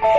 Hi,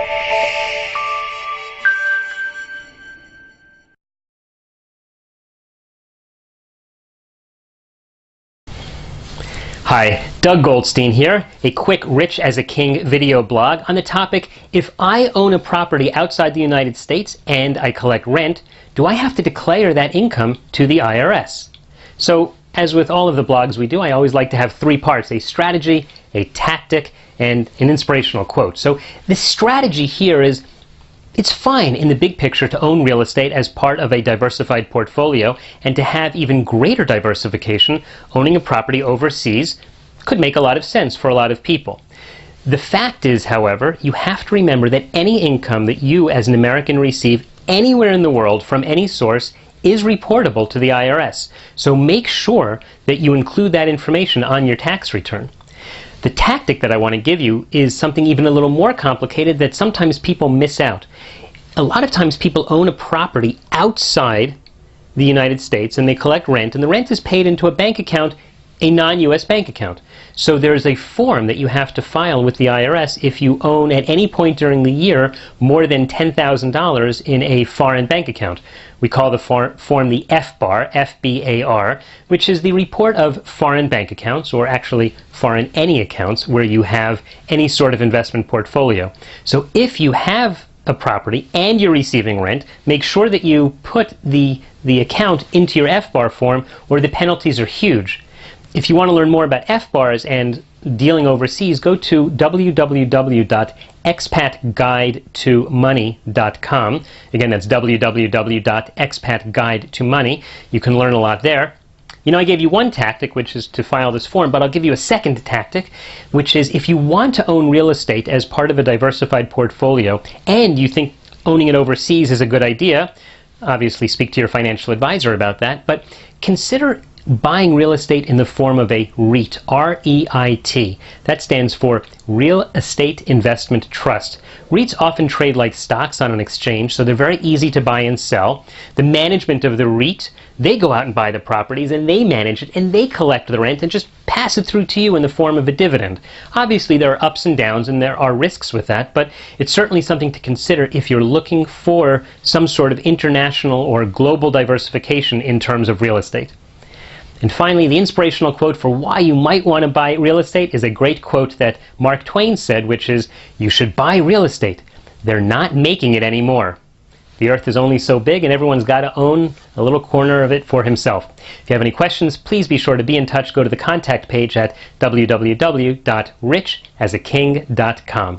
Doug Goldstein here, a quick Rich as a King video blog on the topic, if I own a property outside the United States and I collect rent, do I have to declare that income to the IRS? So, as with all of the blogs we do, I always like to have three parts: a strategy, a tactic, and an inspirational quote. So the strategy here is, it's fine in the big picture to own real estate as part of a diversified portfolio, and to have even greater diversification, owning a property overseas could make a lot of sense for a lot of people. The fact is, however, you have to remember that any income that you as an American receive anywhere in the world from any source is reportable to the IRS. So make sure that you include that information on your tax return. The tactic that I want to give you is something even a little more complicated that sometimes people miss out. A lot of times people own a property outside the United States and they collect rent, and the rent is paid into a bank account, a non-US bank account. So there's a form that you have to file with the IRS if you own at any point during the year more than $10,000 in a foreign bank account. We call the form the FBAR, F-B-A-R, which is the report of foreign bank accounts, or actually foreign any accounts where you have any sort of investment portfolio. So if you have a property and you're receiving rent, make sure that you put the account into your FBAR form, or the penalties are huge. If you want to learn more about FBARs and dealing overseas, go to www.expatguidetomoney.com. Again, that's www.expatguidetomoney. You can learn a lot there. You know, I gave you one tactic, which is to file this form, but I'll give you a second tactic, which is if you want to own real estate as part of a diversified portfolio and you think owning it overseas is a good idea, obviously speak to your financial advisor about that, but consider buying real estate in the form of a REIT, R-E-I-T. That stands for Real Estate Investment Trust. REITs often trade like stocks on an exchange, so they're very easy to buy and sell. The management of the REIT, they go out and buy the properties and they manage it and they collect the rent and just pass it through to you in the form of a dividend. Obviously there are ups and downs and there are risks with that, but it's certainly something to consider if you're looking for some sort of international or global diversification in terms of real estate. And finally, the inspirational quote for why you might want to buy real estate is a great quote that Mark Twain said, which is, "You should buy real estate. They're not making it anymore." The earth is only so big, and everyone's got to own a little corner of it for himself. If you have any questions, please be sure to be in touch. Go to the contact page at www.richasaking.com.